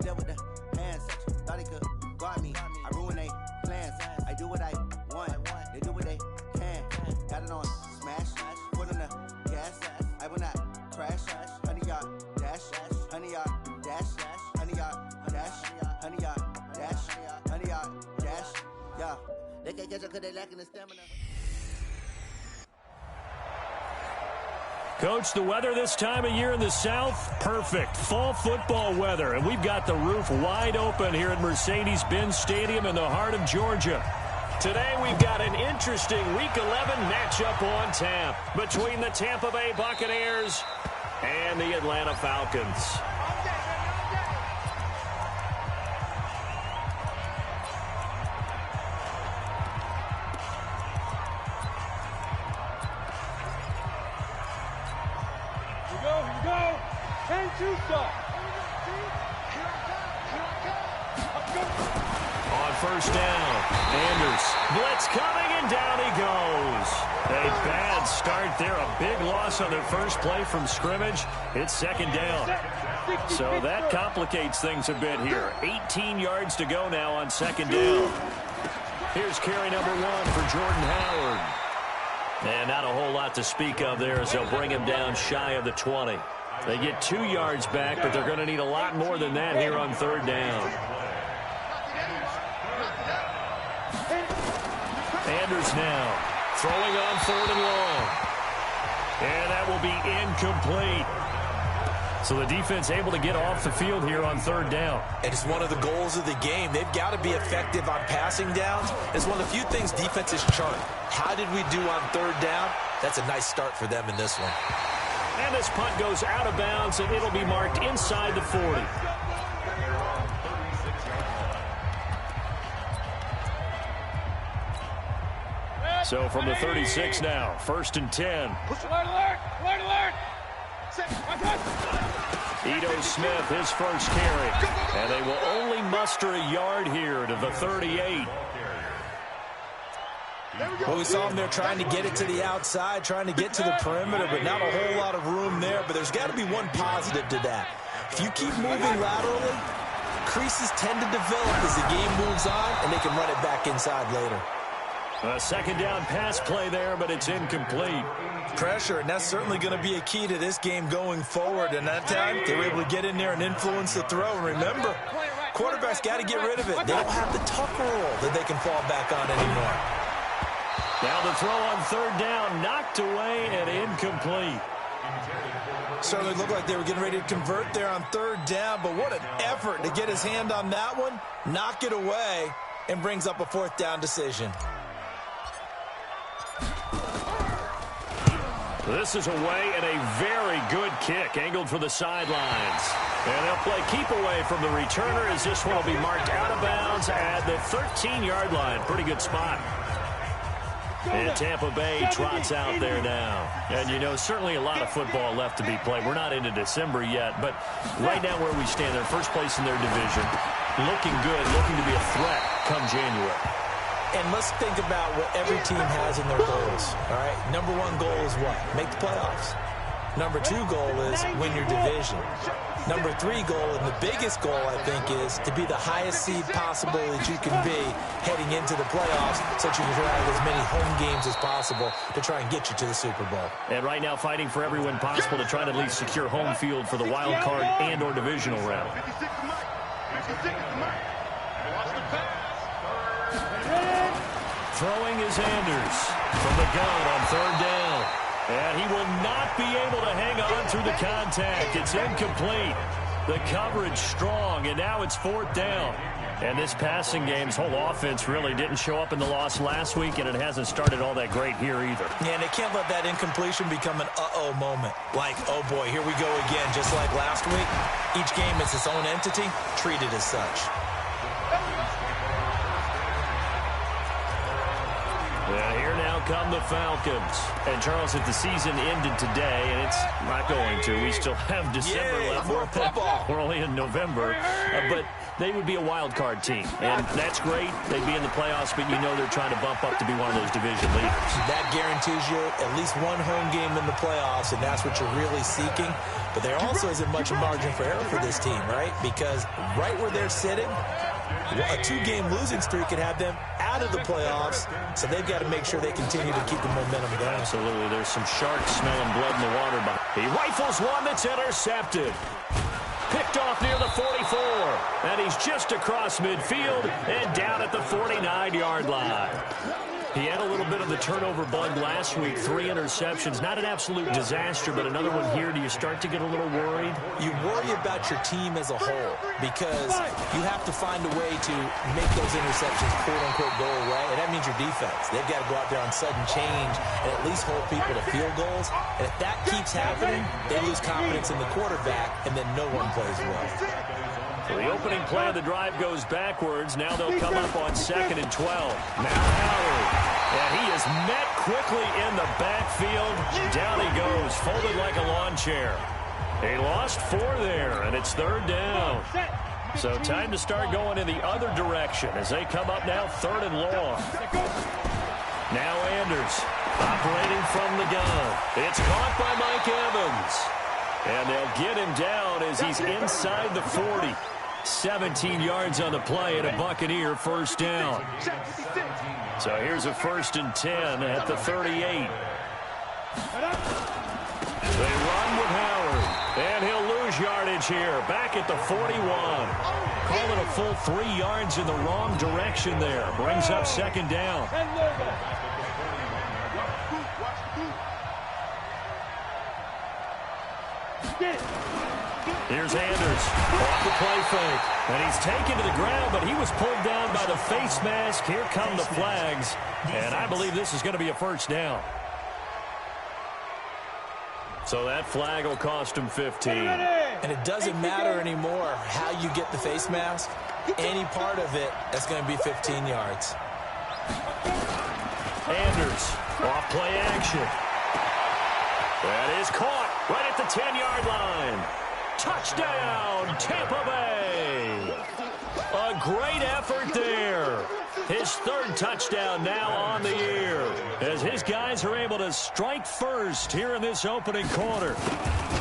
there with the hands. Thought he could guard me. I ruin they plans. I do what I want. They do what they can. Got it on smash. Put on the gas. I will not crash. 100 yard dash. 100 yard dash. 100 yard dash. 100 yard dash. 100 yard dash. Yeah. They can't catch up because they lacking the stamina. Coach, the weather this time of year in the South, perfect. Fall football weather, and we've got the roof wide open here at Mercedes-Benz Stadium in the heart of Georgia. Today we've got an interesting Week 11 matchup on tap between the Tampa Bay Buccaneers and the Atlanta Falcons. On first down, Anders, blitz coming, and down he goes. A bad start there, a big loss on their first play from scrimmage. It's second down. So that complicates things a bit here. 18 yards to go now on second down. Here's carry number 1 for Jordan Howard. And not a whole lot to speak of there as they'll bring him down shy of the 20. They get 2 yards back, but they're going to need a lot more than that here on third down. Anders now throwing on third and long. And that will be incomplete. So the defense able to get off the field here on third down. And it's one of the goals of the game. They've got to be effective on passing downs. It's one of the few things defenses chart. How did we do on third down? That's a nice start for them in this one. And this punt goes out of bounds, and it'll be marked inside the 40. So from the 36 now, first and 10. Ito Smith, his first carry. And they will only muster a yard here to the 38. Well, we saw him there trying to get it to the outside, trying to get to the perimeter, but not a whole lot of room there. But there's got to be one positive to that. If you keep moving laterally, creases tend to develop as the game moves on, and they can run it back inside later. A second down pass play there, but it's incomplete. Pressure, and that's certainly going to be a key to this game going forward. And that time, they were able to get in there and influence the throw. And remember, quarterbacks got to get rid of it. They don't have the tucker roll that they can fall back on anymore. Now the throw on third down, knocked away and incomplete. Certainly looked like they were getting ready to convert there on third down, but what an effort to get his hand on that one, knock it away, and brings up a fourth down decision. This is away and a very good kick, angled for the sidelines. And they'll play keep away from the returner as this one will be marked out of bounds at the 13-yard line. Pretty good spot. And Tampa Bay trots out there now. And, you know, certainly a lot of football left to be played. We're not into December yet, but right now where we stand, they're first place in their division. Looking good, looking to be a threat come January. And let's think about what every team has in their goals, all right? Number 1 goal is what? Make the playoffs. Number 2 goal is win your division. Number 3 goal, and the biggest goal, I think, is to be the highest seed possible that you can be heading into the playoffs so that you can have as many home games as possible to try and get you to the Super Bowl. And right now fighting for every win possible to try to at least secure home field for the wild card and or divisional round. Throwing is Anders from the gun on third down. And he will not be able to hang on through the contact. It's incomplete. The coverage strong, and now it's fourth down. And this passing game's whole offense really didn't show up in the loss last week, and it hasn't started all that great here either. Yeah, and they can't let that incompletion become an uh-oh moment. Like, oh boy, here we go again, just like last week. Each game is its own entity, treated as such. And here now come the Falcons. And, Charles, if the season ended today, and it's not going to, we still have December left. We're only in November. But they would be a wild card team. And that's great. They'd be in the playoffs, but you know they're trying to bump up to be one of those division leaders. That guarantees you at least one home game in the playoffs, and that's what you're really seeking. But there also isn't much margin for error for this team, right? Because right where they're sitting, a 2-game losing streak could have them out of the playoffs, so they've got to make sure they continue to keep the momentum going. Absolutely. There's some sharks smelling blood in the water. He rifles one that's intercepted. Picked off near the 44. And he's just across midfield and down at the 49-yard line. He had a little bit of the turnover bug last week. 3 interceptions. Not an absolute disaster, but another one here. Do you start to get a little worried? You worry about your team as a whole because you have to find a way to make those interceptions, quote-unquote, go away. And that means your defense. They've got to go out there on sudden change and at least hold people to field goals. And if that keeps happening, they lose confidence in the quarterback, and then no one plays well. So the opening play of the drive goes backwards. Now they'll come up on 2nd and 12. Now Howard. And he is met quickly in the backfield. Down he goes, folded like a lawn chair. He lost 4 there, and it's 3rd down. So time to start going in the other direction as they come up now 3rd and long. Now Anders operating from the gun. It's caught by Mike Evans. And they'll get him down as he's inside the 40. 17 yards on the play and a Buccaneer first down. So here's a 1st and 10 at the 38. They run with Howard, and he'll lose yardage here. Back at the 41. Call it a full 3 yards in the wrong direction there. Brings up 2nd down. Here's Anders off the play fake. And he's taken to the ground, but he was pulled down by the face mask. Here come the flags. And I believe this is going to be a first down. So that flag will cost him 15. And it doesn't matter anymore how you get the face mask. Any part of it, that's going to be 15 yards. Anders off play action. That is caught right at the 10-yard line. Touchdown, Tampa Bay. A great effort there. His 3rd touchdown now on the year as his guys are able to strike first here in this opening quarter.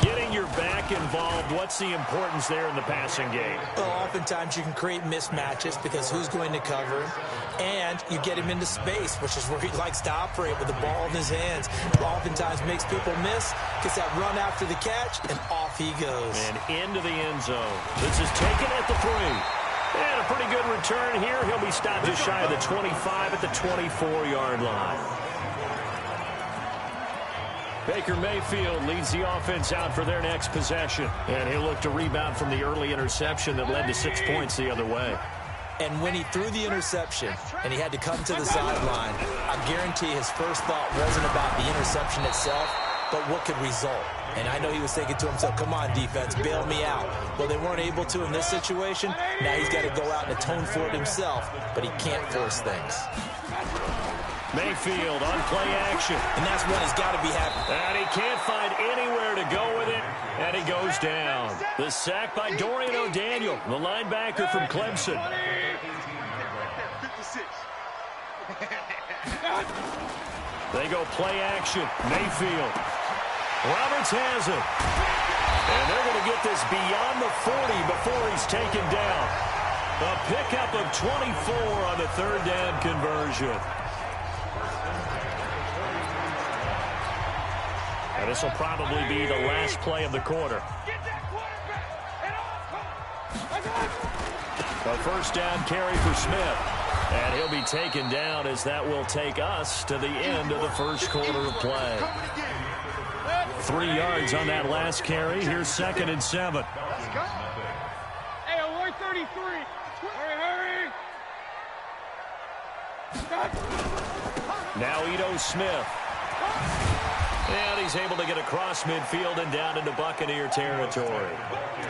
Getting your back involved, what's the importance there in the passing game? Well, oftentimes you can create mismatches because who's going to cover him? And you get him into space, which is where he likes to operate with the ball in his hands. Oftentimes makes people miss, gets that run after the catch, and off he goes. And into the end zone. This is taken at the 3. And a pretty good return here. He'll be stopped just shy of the 25 at the 24-yard line. Baker Mayfield leads the offense out for their next possession. And he'll look to rebound from the early interception that led to 6 points the other way. And when he threw the interception and he had to come to the sideline, I guarantee his first thought wasn't about the interception itself, but what could result. And I know he was thinking to himself, come on, defense, bail me out. Well, they weren't able to in this situation. Now he's got to go out and atone for it himself, but he can't force things. Mayfield on play action. And that's when he's got to be happy. And he can't find anywhere to go with it, and he goes down. The sack by Dorian O'Daniel, the linebacker from Clemson. They go play action. Mayfield. Roberts has it. And they're going to get this beyond the 40 before he's taken down. A pickup of 24 on the 3rd down conversion. And this will probably be the last play of the quarter. A first down carry for Smith. And he'll be taken down as that will take us to the end of the first quarter of play. 3 yards on that last carry. Here's 2nd and 7. Hey, alert 33. Hurry, hurry. Now Ito Smith. And he's able to get across midfield and down into Buccaneer territory.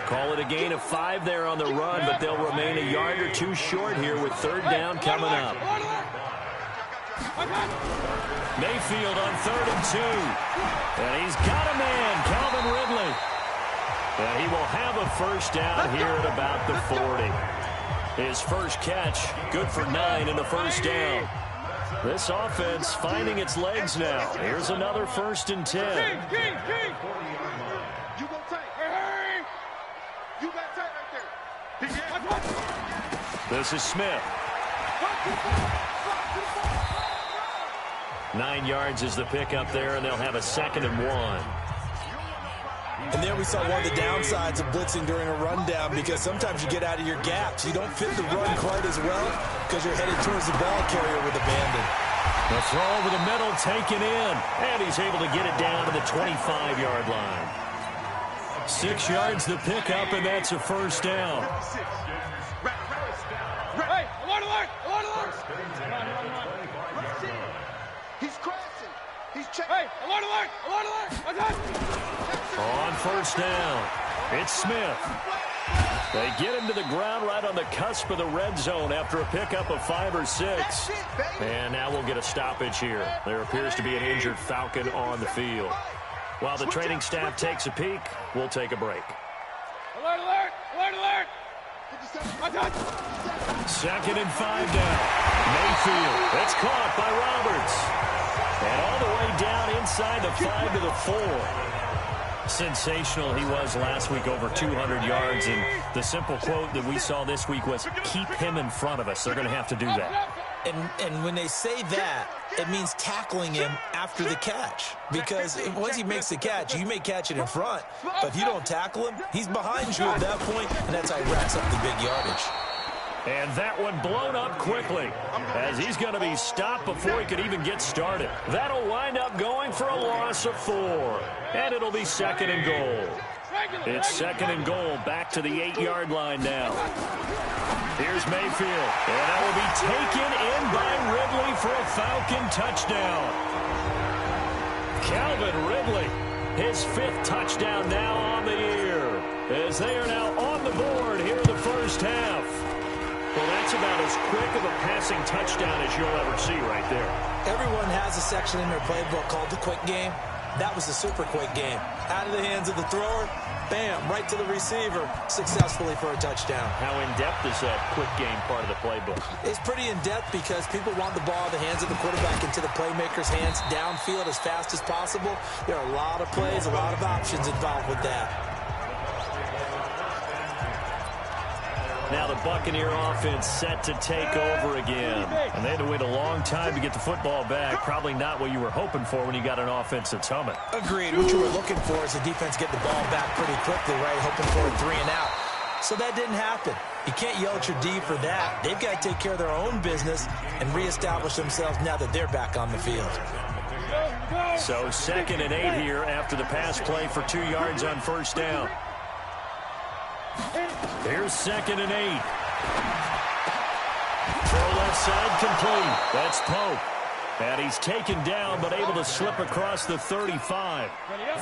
Call it a gain of 5 there on the run, but they'll remain a yard or 2 short here with 3rd down coming up. Mayfield on 3rd and 2. And he's got a man, Calvin Ridley. And he will have a first down here at about the 40. His first catch, good for 9 and a first down. This offense finding its legs now. Here's another 1st and 10. You go tight. Hey! You got tight right there. This is Smith. 9 yards is the pickup there, and they'll have a 2nd and 1. And there we saw one of the downsides of blitzing during a rundown, because sometimes you get out of your gaps. You don't fit the run quite as well because you're headed towards the ball carrier with abandon. The throw over the middle taken in, and he's able to get it down to the 25-yard line. 6 yards the pickup, and that's a first down. Hey, alert, alert, alert, alert. He's crashing. He's checking. Hey, alert, alert, alert, alert. On first down, it's Smith. They get him to the ground right on the cusp of the red zone after a pickup of 5 or 6. And now we'll get a stoppage here. There appears to be an injured Falcon on the field. While the training staff takes a peek, we'll take a break. Alert, alert, alert, alert. 2nd and 5 down. Mayfield. It's caught by Roberts. And all the way down inside the 5 to the 4. Sensational he was last week, over 200 yards. And the simple quote that we saw this week was, keep him in front of us. They're going to have to do that. And when they say that, it means tackling him after the catch. Because once he makes the catch, you may catch it in front. But if you don't tackle him, he's behind you at that point, and that's how he racks up the big yardage. And that one blown up quickly, as he's going to be stopped before he could even get started. That'll wind up going for a loss of 4. And it'll be 2nd and goal. It's 2nd and goal, back to the 8-yard line now. Here's Mayfield, and that will be taken in by Ridley for a Falcon touchdown. Calvin Ridley, his 5th touchdown now on the year, as they are now on the board here in the first half. Well, that's about as quick of a passing touchdown as you'll ever see right there. Everyone has a section in their playbook called the quick game. That was the super quick game. Out of the hands of the thrower, bam, right to the receiver, successfully for a touchdown. How in-depth is that quick game part of the playbook? It's pretty in-depth because people want the ball in the hands of the quarterback into the playmaker's hands downfield as fast as possible. There are a lot of plays, a lot of options involved with that. Now the Buccaneer offense set to take over again. And they had to wait a long time to get the football back. Probably not what you were hoping for when you got an offense that's humming. Agreed. What you were looking for is the defense get the ball back pretty quickly, right? Hoping for a 3 and out. So that didn't happen. You can't yell at your D for that. They've got to take care of their own business and reestablish themselves now that they're back on the field. So 2nd and 8 here after the pass play for 2 yards on first down. Here's 2nd and 8. Throw left side complete. That's Pope. And he's taken down but able to slip across the 35.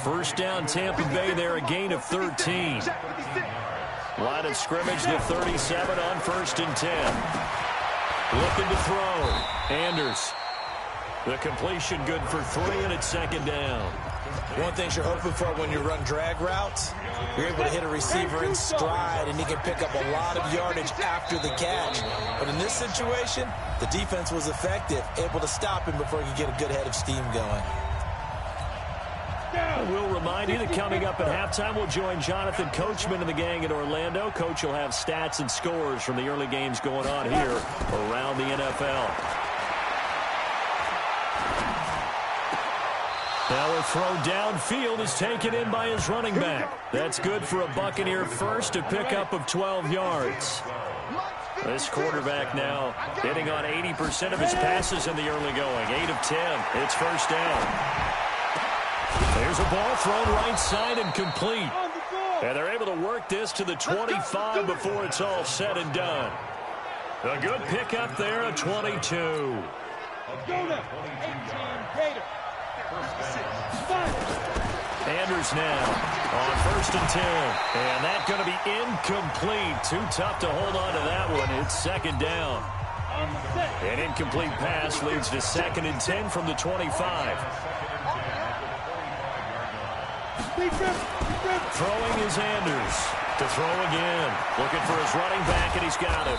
First down Tampa Bay there, a gain of 13. Line of scrimmage to 37 on 1st and 10. Looking to throw. Anders. The completion good for 3, and it's 2nd down. One thing you're hoping for when you run drag routes, you're able to hit a receiver in stride, and he can pick up a lot of yardage after the catch. But in this situation, the defense was effective, able to stop him before he could get a good head of steam going. We'll remind you that coming up at halftime, we'll join Jonathan Coachman and the gang in Orlando. Coach will have stats and scores from the early games going on here around the NFL. Now a throw downfield is taken in by his running back. That's good for a Buccaneer first, a pickup of 12 yards. This quarterback now hitting on 80% of his passes in the early going. 8 of 10. It's first down. There's a ball thrown right side and complete. And they're able to work this to the 25 before it's all said and done. A good pickup there, a 22. Anders now on 1st and 10. And that's going to be incomplete. Too tough to hold on to that one. It's 2nd down. An incomplete pass leads to 2nd and 10 from the 25. Throwing is Anders. To throw again. Looking for his running back, and he's got him.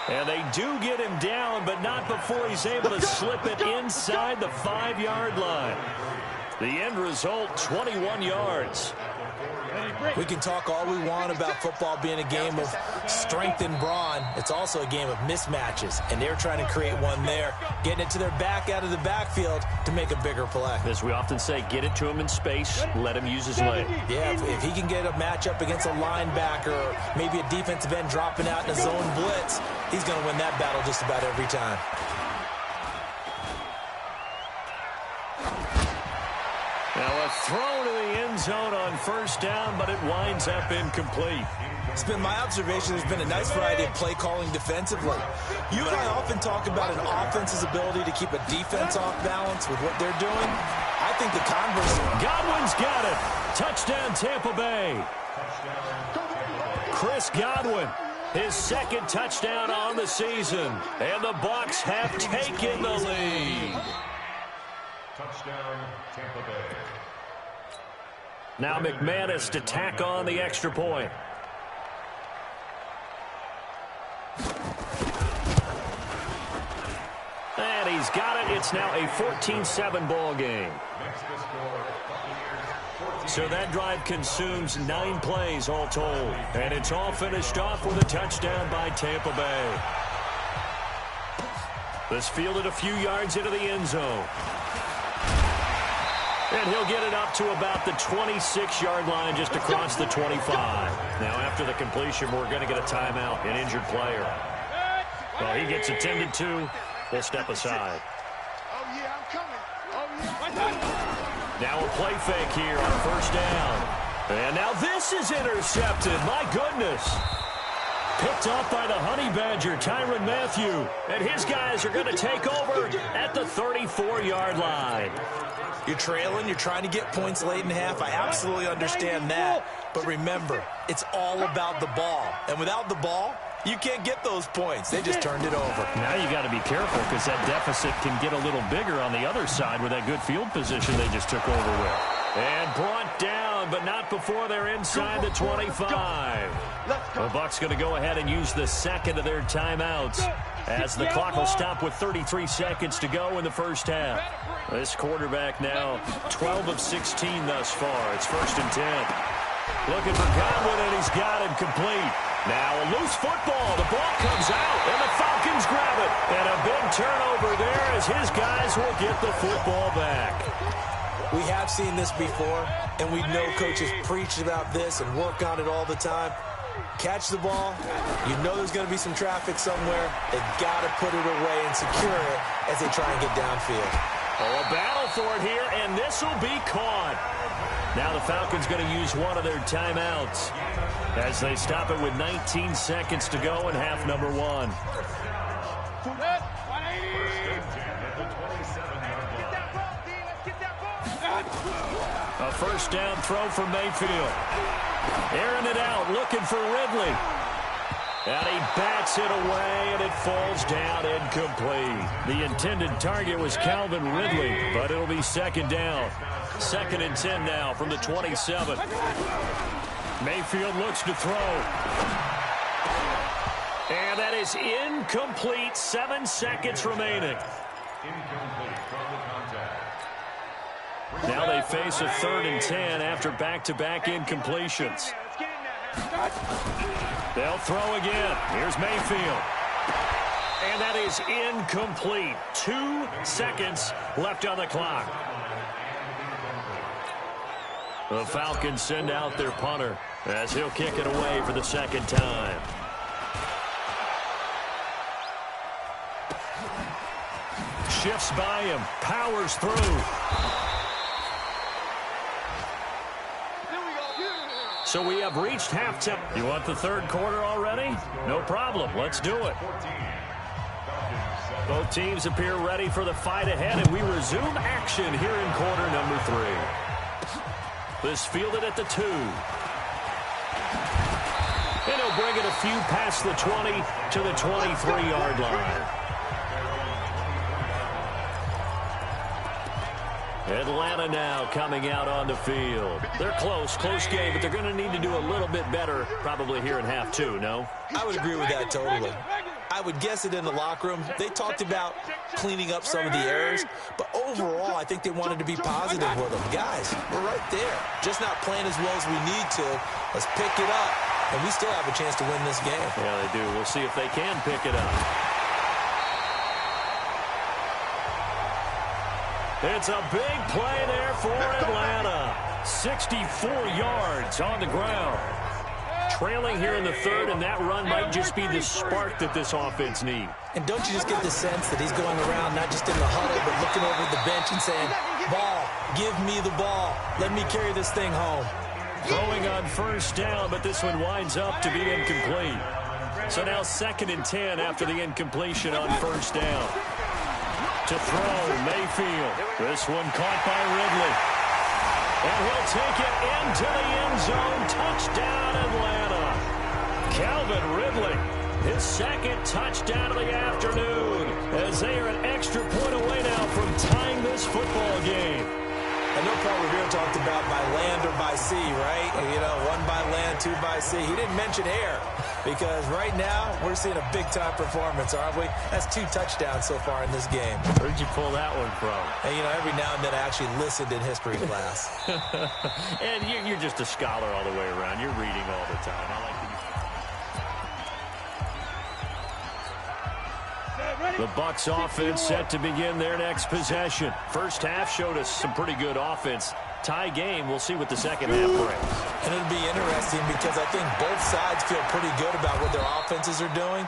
And they do get him down, but not before he's able to slip it inside the 5-yard line. The end result, 21 yards. We can talk all we want about football being a game of strength and brawn. It's also a game of mismatches, and they're trying to create one there, getting it to their back out of the backfield to make a bigger play. As we often say, get it to him in space, let him use his leg. Yeah, if he can get a matchup against a linebacker or maybe a defensive end dropping out in a zone blitz, he's going to win that battle just about every time. Now a throw to the end zone on 1st down, but it winds up incomplete. It's been my observation there's been a nice variety of play calling defensively. You and I often talk about an offense's ability to keep a defense off balance with what they're doing. I think the converse. Godwin's got it. Touchdown, Tampa Bay. Chris Godwin, his 2nd touchdown on the season. And the Bucs have taken the lead. Touchdown, Tampa Bay. Now McManus to tack on the extra point. And he's got it. It's now a 14-7 ball game. So that drive consumes 9 plays all told. And it's all finished off with a touchdown by Tampa Bay. This fielded a few yards into the end zone. And he'll get it up to about the 26-yard line just across the 25. Now, after the completion, we're going to get a timeout, an injured player. Well, he gets attended to. We'll step aside. Oh, yeah, I'm coming. Oh, yeah. Now a play fake here on 1st down. And now this is intercepted. My goodness. Picked off by the Honey Badger, Tyrann Mathieu. And his guys are going to take over at the 34-yard line. You're trailing, you're trying to get points late in half. I absolutely understand that. But remember, it's all about the ball. And without the ball, you can't get those points. They just turned it over. Now you got to be careful because that deficit can get a little bigger on the other side with that good field position they just took over with. And brought down, but not before they're inside the 25. The Bucs going to go ahead and use the 2nd of their timeouts as the clock will stop with 33 seconds to go in the 1st half. This quarterback now 12 of 16 thus far. It's 1st and 10. Looking for Godwin, and he's got him complete. Now a loose football. The ball comes out, and the Falcons grab it. And a big turnover there as his guys will get the football back. We have seen this before, and we know coaches preach about this and work on it all the time. Catch the ball. You know there's going to be some traffic somewhere. They got to put it away and secure it as they try and get downfield. Oh, a battle for it here, and this will be caught. Now the Falcons going to use one of their timeouts as they stop it with 19 seconds to go in half number 1. A 1st down throw for Mayfield. Airing it out, looking for Ridley. And he bats it away, and it falls down incomplete. The intended target was Calvin Ridley, but it'll be 2nd down. 2nd and 10 now from the 27. Mayfield looks to throw. And that is incomplete. 7 seconds remaining. Now they face a 3rd and 10 after back-to-back incompletions. They'll throw again. Here's Mayfield. And that is incomplete. 2 seconds left on the clock. The Falcons send out their punter as he'll kick it away for the 2nd time. Shifts by him. Powers through. So we have reached halftime. You want the 3rd quarter already? No problem. Let's do it. Both teams appear ready for the fight ahead, and we resume action here in quarter number 3. This fielded at the 2. And he'll bring it a few past the 20 to the 23-yard line. Atlanta now coming out on the field. They're close game, but they're going to need to do a little bit better probably here in half two, no? I would agree with that totally. I would guess it in the locker room. They talked about cleaning up some of the errors, but overall, I think they wanted to be positive with them. Guys, we're right there. Just not playing as well as we need to. Let's pick it up, and we still have a chance to win this game. Yeah, they do. We'll see if they can pick it up. It's a big play there for Atlanta. 64 yards on the ground. Trailing here in the third, and that run might just be the spark that this offense needs. And don't you just get the sense that he's going around not just in the huddle, but looking over the bench and saying, ball, give me the ball. Let me carry this thing home. Throwing on first down, but this one winds up to be incomplete. So now 2nd and 10 after the incompletion on first down. To throw, Mayfield. This one caught by Ridley. And he'll take it into the end zone. Touchdown, Atlanta. Calvin Ridley, his 2nd touchdown of the afternoon, as they are an extra point away now from tying this football game. I know Paul Revere talked about by land or by sea, right? You know, 1 by land, 2 by sea. He didn't mention air because right now we're seeing a big-time performance, aren't we? That's 2 touchdowns so far in this game. Where'd you pull that one from? And, you know, every now and then I actually listened in history class. And you're just a scholar all the way around. You're reading all the time. I like the Bucs offense set to begin their next possession. First half showed us some pretty good offense. Tie game. We'll see what the second half brings. And it'll be interesting because I think both sides feel pretty good about what their offenses are doing.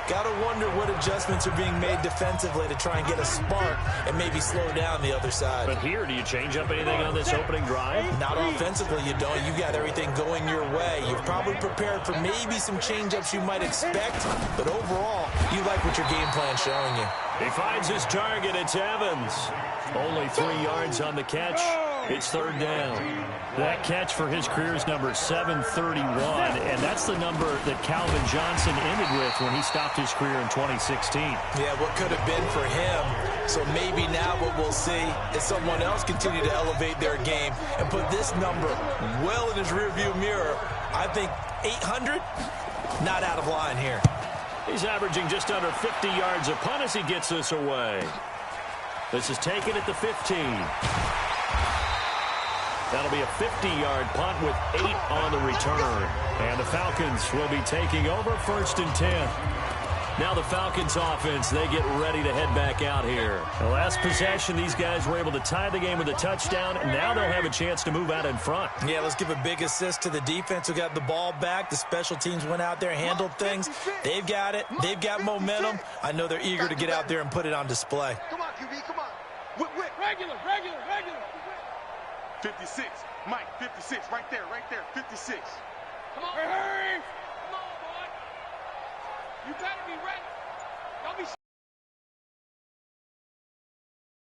Got to wonder what adjustments are being made defensively to try and get a spark and maybe slow down the other side. But here, do you change up anything on this opening drive? Not offensively, you don't. You got everything going your way. You've probably prepared for maybe some change-ups you might expect, but overall, you like what your game plan's showing you. He finds his target. It's Evans. Only 3 yards on the catch. It's 3rd down. That catch for his career is number 731, and that's the number that Calvin Johnson ended with when he stopped his career in 2016. Yeah, what could have been for him. So maybe now what we'll see is someone else continue to elevate their game and put this number well in his rearview mirror. I think 800, not out of line here. He's averaging just under 50 yards a punt as he gets this away. This is taken at the 15. That'll be a 50-yard punt with 8 on the return. And the Falcons will be taking over 1st and 10. Now the Falcons offense, they get ready to head back out here. The last possession, these guys were able to tie the game with a touchdown, and now they'll have a chance to move out in front. Yeah, let's give a big assist to the defense who got the ball back. The special teams went out there, handled things. They've got it. They've got momentum. I know they're eager to get out there and put it on display. Come on, QB, come on. Regular. 56. Mike, 56. Right there. 56. Come on. Hurry. Come on, boy. You better be ready. Don't be...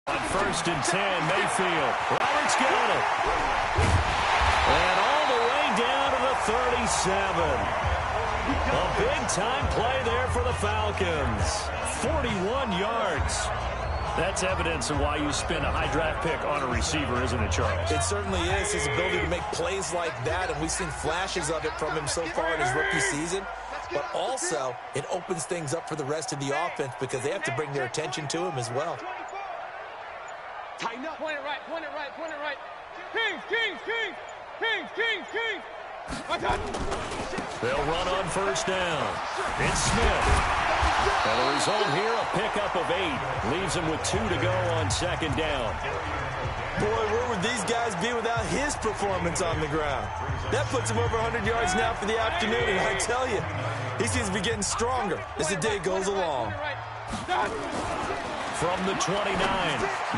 On 1st and 10, Mayfield. Roberts got it. And all the way down to the 37. A big-time play there for the Falcons. 41 yards. That's evidence of why you spend a high draft pick on a receiver, isn't it, Charles? It certainly is, his ability to make plays like that, and we've seen flashes of it from him so far in his rookie season. But also, it opens things up for the rest of the offense because they have to bring their attention to him as well. Tighten up. Point it right. Kings. They'll run on 1st down. It's Smith. And the result here, a pickup of 8. Leaves him with 2 to go on 2nd down. Boy, where would these guys be without his performance on the ground? That puts him over 100 yards now for the afternoon, and I tell you, he seems to be getting stronger as the day goes along. From the 29,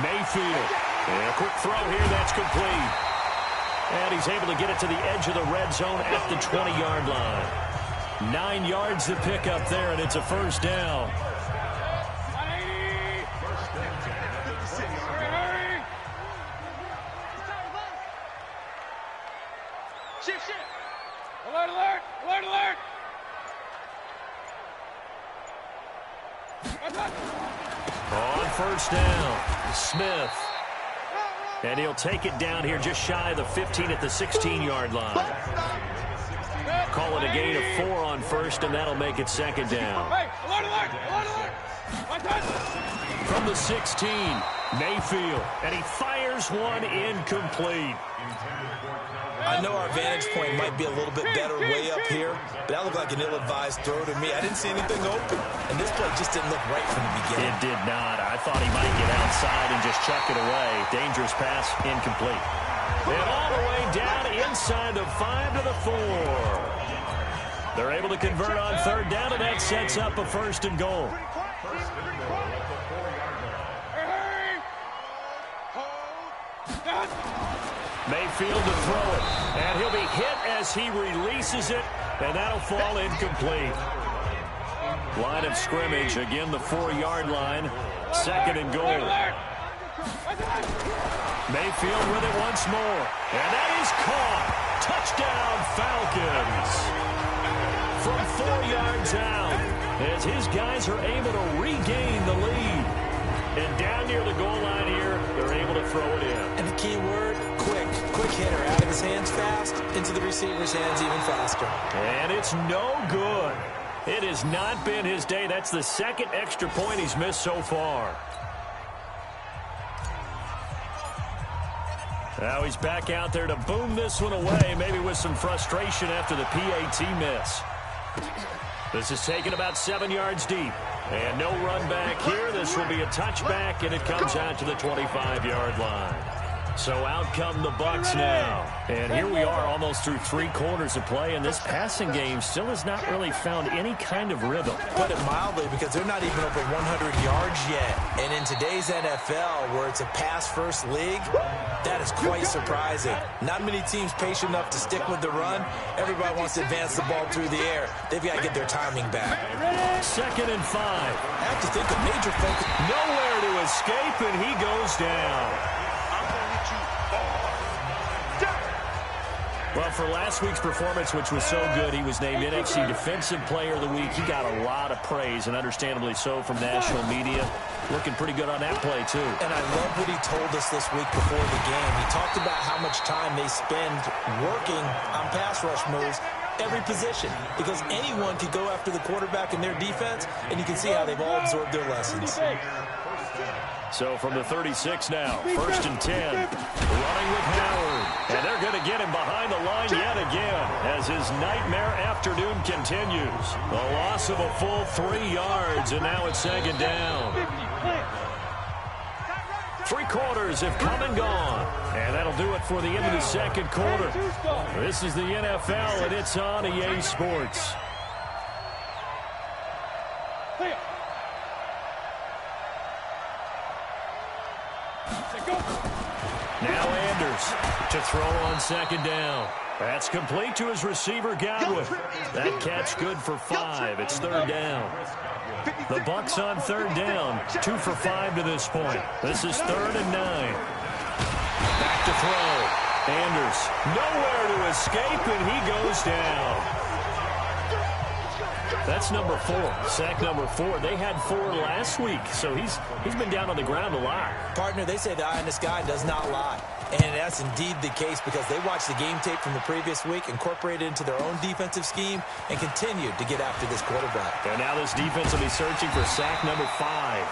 Mayfield. And a quick throw here, that's complete. And he's able to get it to the edge of the red zone at the 20-yard line. 9 yards to pick up there, and it's a 1st down. Shift. Alert. On 1st down, Smith. And he'll take it down here just shy of the 15 at the 16-yard line. Call it a gain of 4 on first, and that'll make it second down. From the 16, Mayfield, and he fires one incomplete. I know our vantage point might be a little bit better way up here, but that looked like an ill-advised throw to me. I didn't see anything open, and this play just didn't look right from the beginning. It did not. I thought he might get outside and just chuck it away. Dangerous pass, incomplete. And all the way down inside the 5 to the 4. They're able to convert on third down, and that sets up a first and goal. Mayfield to throw it, and he'll be hit as he releases it, and that'll fall incomplete. Line of scrimmage, again the 4-yard line, second and goal. Mayfield with it once more, and that is caught. Touchdown, Falcons. From 4 yards out, as his guys are able to regain the lead. And down near the goal line here, they're able to throw it in. And the key word, quick. Quick hitter, out of his hands fast, into the receiver's hands even faster. And it's no good. It has not been his day. That's the second extra point he's missed so far. Now he's back out there to boom this one away, maybe with some frustration after the PAT miss. This is taken about 7 yards deep. And no run back here. This will be a touchback, and it comes out to the 25-yard line. So out come the Bucs now. And here we are almost through 3 quarters of play, and this passing game still has not really found any kind of rhythm. Put it mildly, because they're not even over 100 yards yet. And in today's NFL, where it's a pass-first league, that is quite surprising. Not many teams patient enough to stick with the run. Everybody wants to advance the ball through the air. They've got to get their timing back. Second and 5. I have to think a major focus. Nowhere to escape, and he goes down. Well, for last week's performance, which was so good, he was named NFC Defensive Player of the Week. He got a lot of praise, and understandably so, from national media. Looking pretty good on that play, too. And I love what he told us this week before the game. He talked about how much time they spend working on pass rush moves, every position, because anyone could go after the quarterback in their defense, and you can see how they've all absorbed their lessons. So from the 36 now, first and 10, running with Howard. And they're going to get him behind the line yet again as his nightmare afternoon continues. The loss of a full 3 yards, and now it's second down. 3 quarters have come and gone. And that'll do it for the end of the second quarter. This is the NFL, and it's on EA Sports. Now Anders to throw on second down. That's complete to his receiver, Godwin. That catch good for 5. It's third down. The Bucs on third down, 2 for 5 to this point. This is 3rd and 9. Back to throw. Anders nowhere to escape, and he goes down. That's number 4, sack number 4. They had 4 last week, so he's been down on the ground a lot. Partner, they say the eye in the sky does not lie. And that's indeed the case, because they watched the game tape from the previous week, incorporated it into their own defensive scheme, and continued to get after this quarterback. And now this defense will be searching for sack number 5.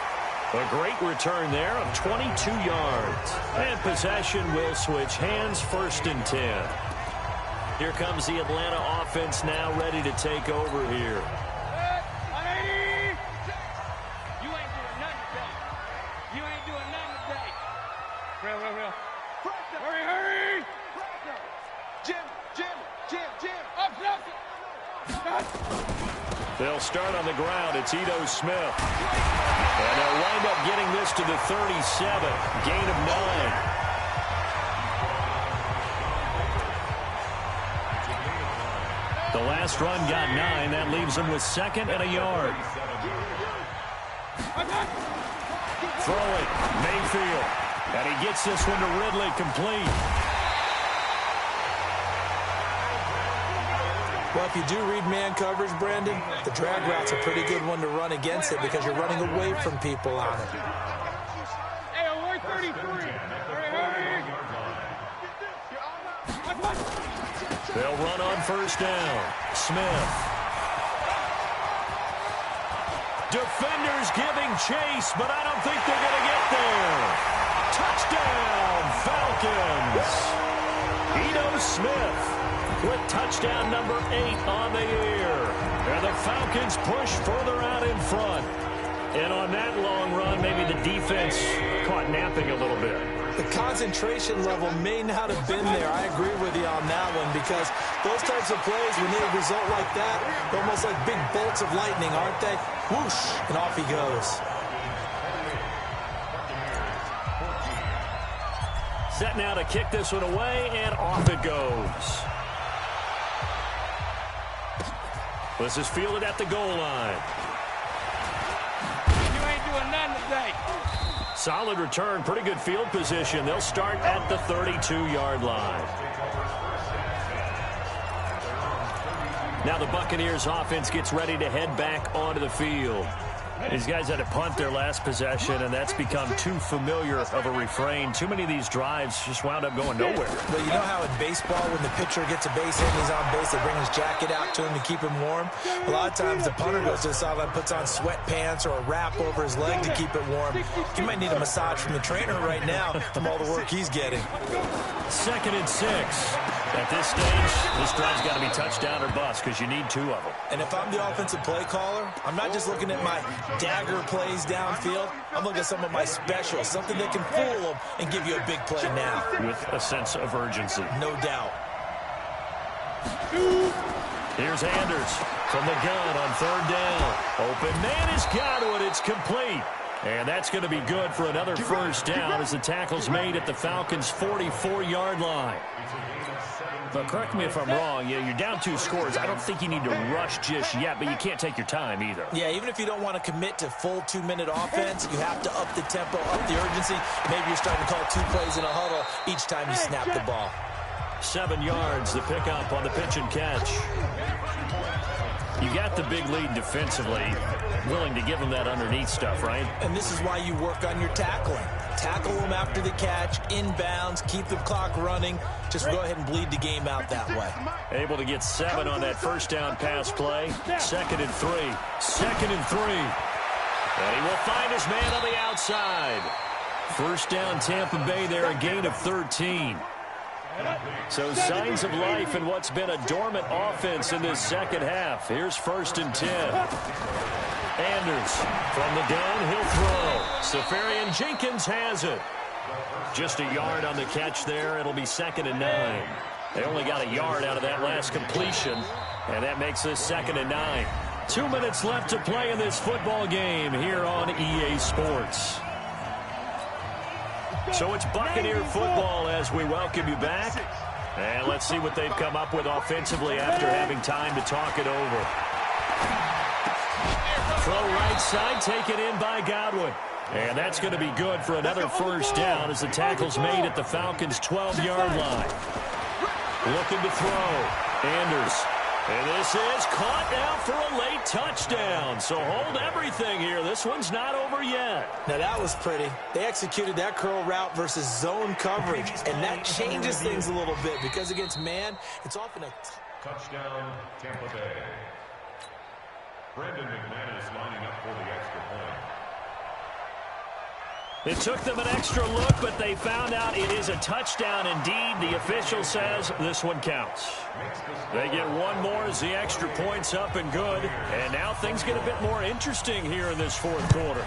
A great return there of 22 yards. And possession will switch hands, 1st and 10. Here comes the Atlanta offense now ready to take over here. You ain't doing nothing today. You ain't doing nothing today. Real. Hurry. Jim. Up. They'll start on the ground. It's Ito Smith. And they'll wind up getting this to the 37. Gain of 9. The last run got 9. That leaves them with 2nd and a yard. Throw it. Mayfield. And he gets this one to Ridley, complete. Well, if you do read man coverage, Brandon, the drag route's a pretty good one to run against it, because you're running away from people on it. Hey, we're 33. Hurry. They'll run on first down. Smith. Defenders giving chase, but I don't think they're going to get there. Touchdown, Falcons. Ito Smith with touchdown number 8 on the year. And the Falcons push further out in front. And on that long run, maybe the defense caught napping a little bit. The concentration level may not have been there. I agree with you on that one, because those types of plays, when they result like that, they're almost like big bolts of lightning, aren't they? Whoosh, and off he goes. Set now to kick this one away, and off it goes. This is fielded at the goal line. You ain't doing nothing today. Solid return, pretty good field position. They'll start at the 32-yard line. Now the Buccaneers offense gets ready to head back onto the field. These guys had to punt their last possession, and that's become too familiar of a refrain. Too many of these drives just wound up going nowhere. But you know how in baseball, when the pitcher gets a base hit and he's on base, they bring his jacket out to him to keep him warm? A lot of times the punter goes to the sideline, puts on sweatpants or a wrap over his leg to keep it warm. He might need a massage from the trainer right now from all the work he's getting. 2nd and 6. At this stage, this drive's got to be touchdown or bust, because you need 2 of them. And if I'm the offensive play caller, I'm not just looking at my dagger plays downfield. I'm looking at some of my specials, something that can fool them and give you a big play now. With a sense of urgency. No doubt. Here's Anders from the gun on 3rd down. Open man has got it. It's complete. And that's going to be good for another first down as the tackle's made at the Falcons' 44-yard line. But correct me if I'm wrong, you're down 2 scores. I don't think you need to rush just yet, but you can't take your time either. Yeah, even if you don't want to commit to full 2-minute offense, you have to up the tempo, up the urgency. Maybe you're starting to call 2 plays in a huddle each time you snap the ball. 7 yards, the pickup on the pitch and catch. You got the big lead defensively. Willing to give them that underneath stuff, right? And this is why you work on your tackling. Tackle them after the catch, inbounds, keep the clock running. Just go ahead and bleed the game out that way. Able to get 7 on that first down pass play. 2nd and 3. 2nd and 3. And he will find his man on the outside. First down Tampa Bay there, a gain of 13. So signs of life in what's been a dormant offense in this second half. Here's 1st and 10. Anders from the gun, he'll throw. Safarian Jenkins has it. Just a yard on the catch there. It'll be 2nd and 9. They only got a yard out of that last completion, and that makes this 2nd and 9. 2 minutes left to play in this football game here on EA Sports. So it's Buccaneer football as we welcome you back. And let's see what they've come up with offensively after having time to talk it over. Throw right side, taken in by Godwin. And that's going to be good for another first down as the tackle's made at the Falcons' 12-yard line. Looking to throw. Anders. And this is caught now for a late touchdown. So hold everything here. This one's not over yet. Now that was pretty. They executed that curl route versus zone coverage. And that changes things a little bit because against man, it's often a touchdown Tampa Bay. Brandon McManus lining up for the extra point. It took them an extra look, but they found out it is a touchdown indeed. The official says this one counts. They get one more as the extra point's up and good. And now things get a bit more interesting here in this 4th quarter.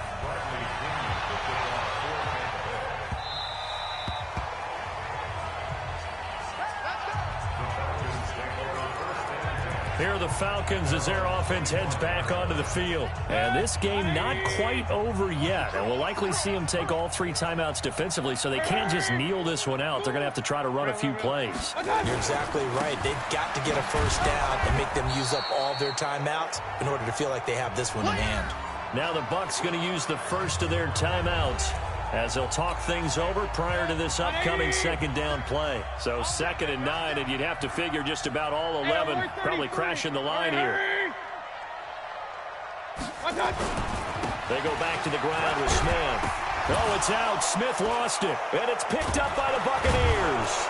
Here are the Falcons as their offense heads back onto the field. And this game not quite over yet. And we'll likely see them take all 3 timeouts defensively, so they can't just kneel this one out. They're going to have to try to run a few plays. You're exactly right. They've got to get a first down and make them use up all their timeouts in order to feel like they have this one in hand. Now the Bucs going to use the first of their timeouts as they'll talk things over prior to this upcoming 2nd down play. So 2nd and 9, and you'd have to figure just about all 11 probably crashing the line here. They go back to the ground with Smith. Oh, it's out. Smith lost it, and it's picked up by the Buccaneers.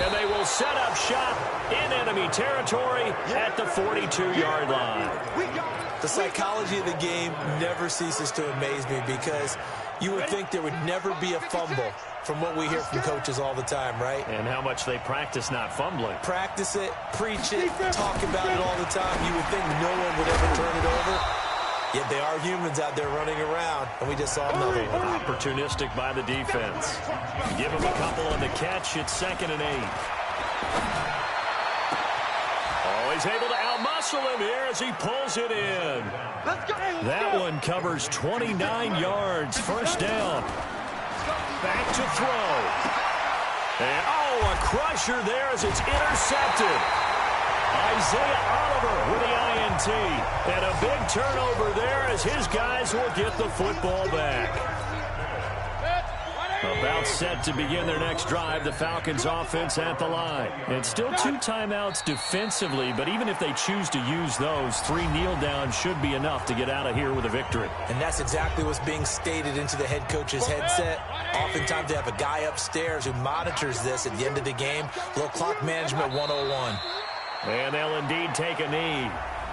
And they will set up shop in enemy territory at the 42-yard line. The psychology of the game never ceases to amaze me because you would think there would never be a fumble from what we hear from coaches all the time, right? And how much they practice not fumbling. Practice it, preach it, talk about it all the time. You would think no one would ever turn it over. Yet they are humans out there running around, and we just saw another one. Opportunistic by the defense. Give him a couple on the catch. It's 2nd and 8. Oh, he's able to outmuscle him here as he pulls it in. That one covers 29 yards. First down. Back to throw. And, oh, a crusher there as it's intercepted. Isaiah Oliver with the INT. And a big turnover there as his guys will get the football back. About set to begin their next drive, the Falcons offense at the line. It's still 2 timeouts defensively, but even if they choose to use those, 3 kneel downs should be enough to get out of here with a victory. And that's exactly what's being stated into the head coach's headset. Oftentimes they have a guy upstairs who monitors this at the end of the game. Little clock management 101. And they'll indeed take a knee.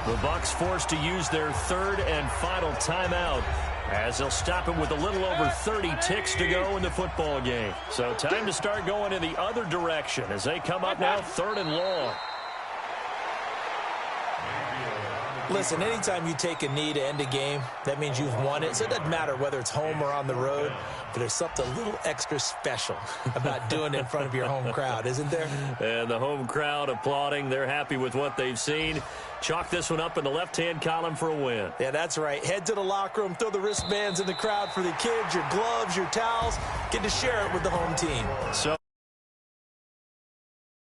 The Bucs forced to use their 3rd and final timeout, as they'll stop it with a little over 30 ticks to go in the football game. So time to start going in the other direction as they come up now 3rd and long. Listen, anytime you take a knee to end a game, that means you've won it. So it doesn't matter whether it's home or on the road, but there's something a little extra special about doing it in front of your home crowd, isn't there? And the home crowd applauding. They're happy with what they've seen. Chalk this one up in the left-hand column for a win. Yeah, that's right. Head to the locker room, throw the wristbands in the crowd for the kids, your gloves, your towels. Get to share it with the home team. So